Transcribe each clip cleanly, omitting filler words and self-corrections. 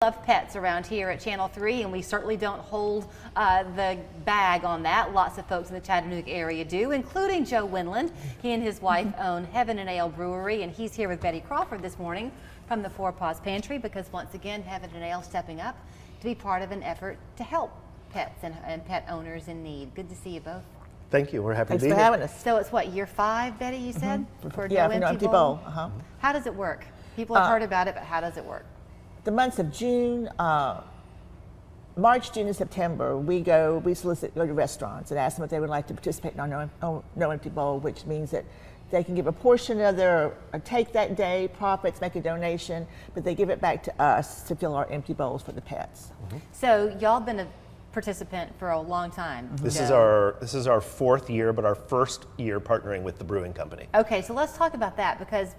Love pets around here at Channel 3, and we certainly don't hold the bag on that. Lots of folks in the Chattanooga area do, including Joe Winland. He and his wife own Heaven and Ale Brewery, and he's here with Betty Crawford this morning from the Four Paws Pantry because once again, Heaven and Ale stepping up to be part of an effort to help pets and pet owners in need. Good to see you both. Thank you. We're happy Thanks to be for here. having us. So it's what, year 5, Betty, you said? For Yeah, No for No Empty Empty Bowl? Bowl. How does it work? People have heard about it, but how does it work? The months of June, March, June, and September, we go to restaurants and ask them if they would like to participate in our No Empty Bowl, which means that they can give a portion of their take that day, profits, make a donation, but they give it back to us to fill our empty bowls for the pets. So y'all been a participant for a long time. This Joe. is our 4th year, but our first year partnering with the brewing company. Okay, so let's talk about that because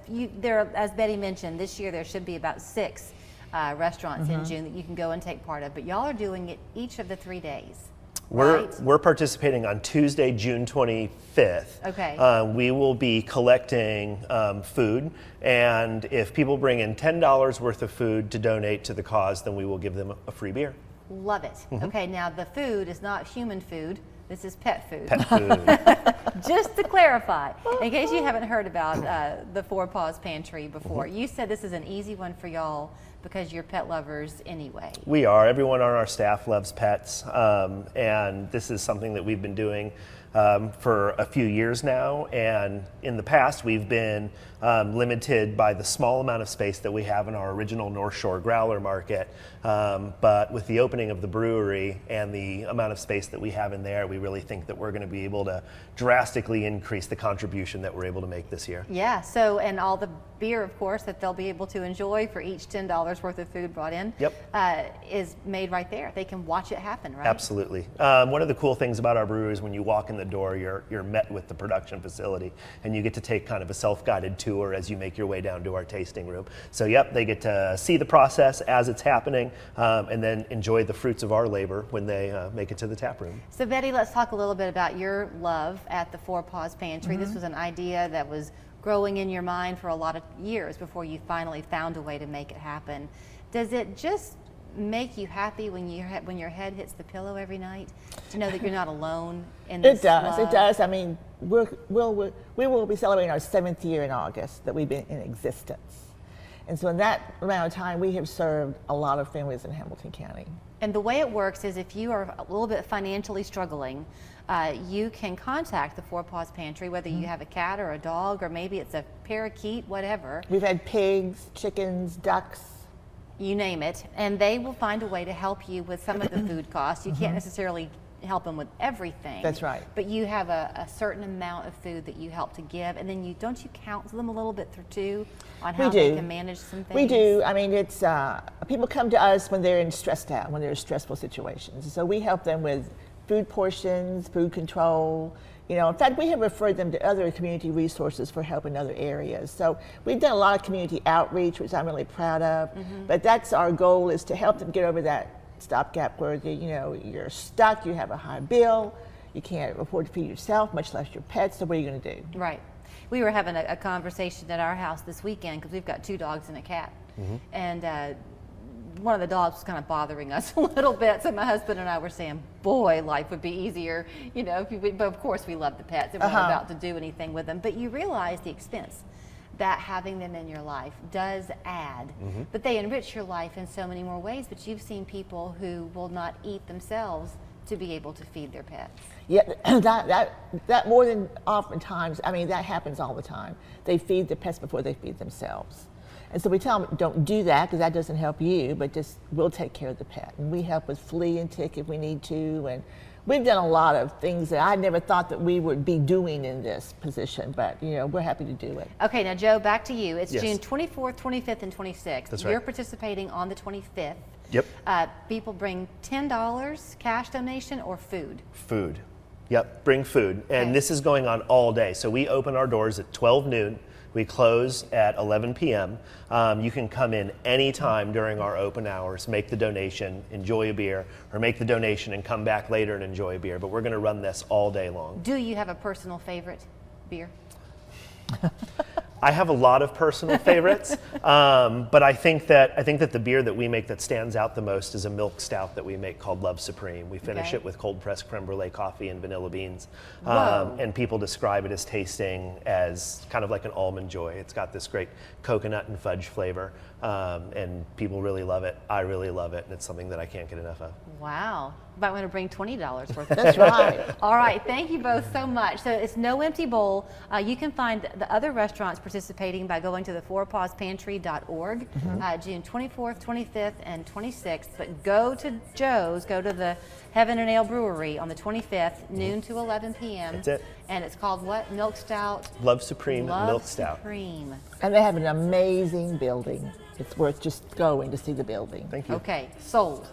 as Betty mentioned, this year there should be about 6 restaurants in June that you can go and take part of, but y'all are doing it each of the 3 days. We're participating on Tuesday, June 25th. Okay. We will be collecting food, and if people bring in $10 worth of food to donate to the cause, then we will give them a free beer. Love it. Okay, now the food is not human food. This is pet food. Pet food. Just to clarify, in case you haven't heard about the Four Paws Pantry before, you said this is an easy one for y'all because you're pet lovers anyway. We are. Everyone on our staff loves pets, and this is something that we've been doing for a few years now. And in the past, we've been limited by the small amount of space that we have in our original North Shore Growler Market. But with the opening of the brewery and the amount of space that we have in there, we really think that we're going to be able to drastically increase the contribution that we're able to make this year. Yeah, so, and all the beer, of course, that they'll be able to enjoy for each $10 worth of food brought in is made right there. They can watch it happen, right? Absolutely. One of the cool things about our brewery is when you walk in the door, you're met with the production facility, and you get to take kind of a self-guided tour as you make your way down to our tasting room. So they get to see the process as it's happening, and then enjoy the fruits of our labor when they make it to the tap room. So Betty, let's talk a little bit about your love at the Four Paws Pantry. This was an idea that was growing in your mind for a lot of years before you finally found a way to make it happen. Does it just make you happy when your head hits the pillow every night to know that you're not alone in this? It does. love? It does. I mean, we will be celebrating our 7th year in August that we've been in existence. And so in that amount of time, we have served a lot of families in Hamilton County. And the way it works is if you are a little bit financially struggling, you can contact the Four Paws Pantry, whether you have a cat or a dog, or maybe it's a parakeet, whatever. We've had pigs, chickens, ducks. You name it, and they will find a way to help you with some of the food costs. You can't necessarily help them with everything. That's right. But you have a certain amount of food that you help to give, and then don't you counsel them a little bit too on how they can manage some things? We do. I mean, it's people come to us when they're stressed out, when they're in stressful situations. So we help them with food portions, food control. You know, in fact, we have referred them to other community resources for help in other areas. So we've done a lot of community outreach, which I'm really proud of. But that's our goal, is to help them get over that stopgap where you're stuck, you have a high bill, you can't afford to feed yourself, much less your pets. So what are you going to do? Right. We were having a conversation at our house this weekend because we've got 2 dogs and a cat, and one of the dogs was kind of bothering us a little bit. So my husband and I were saying, boy, life would be easier, but of course we love the pets and we're not about to do anything with them. But you realize the expense that having them in your life does add, but they enrich your life in so many more ways. But you've seen people who will not eat themselves to be able to feed their pets. Yeah, that more than oftentimes, I mean, that happens all the time. They feed the pets before they feed themselves. And so we tell them, don't do that because that doesn't help you, but we'll take care of the pet. And we help with flea and tick if we need to. And we've done a lot of things that I never thought that we would be doing in this position, but we're happy to do it. Okay, now Joe, back to you. It's Yes. June 24th, 25th, and 26th. That's right. You're participating on the 25th. Yep. People bring $10 cash donation or food. Food. Yep, bring food. And Okay. this is going on all day. So we open our doors at 12 noon. We close at 11 p.m. You can come in anytime during our open hours, make the donation, enjoy a beer, or make the donation and come back later and enjoy a beer. But we're going to run this all day long. Do you have a personal favorite beer? I have a lot of personal favorites, but I think that the beer that we make that stands out the most is a milk stout that we make called Love Supreme. We finish Okay. it with cold pressed creme brulee coffee and vanilla beans, Whoa. and people describe it as tasting as kind of like an almond joy. It's got this great coconut and fudge flavor, and people really love it. I really love it, and it's something that I can't get enough of. Wow. Might want to bring $20 worth of That's right. All right, thank you both so much. So it's No Empty Bowl. You can find the other restaurants participating by going to the fourpawspantry.org, June 24th, 25th, and 26th. But go to Joe's, go to the Heaven and Ale Brewery on the 25th, noon to 11 p.m. That's it. And it's called what? Milk Stout? Love Supreme Love milk stout. Supreme. And they have an amazing building. It's worth just going to see the building. Thank you. Okay, sold.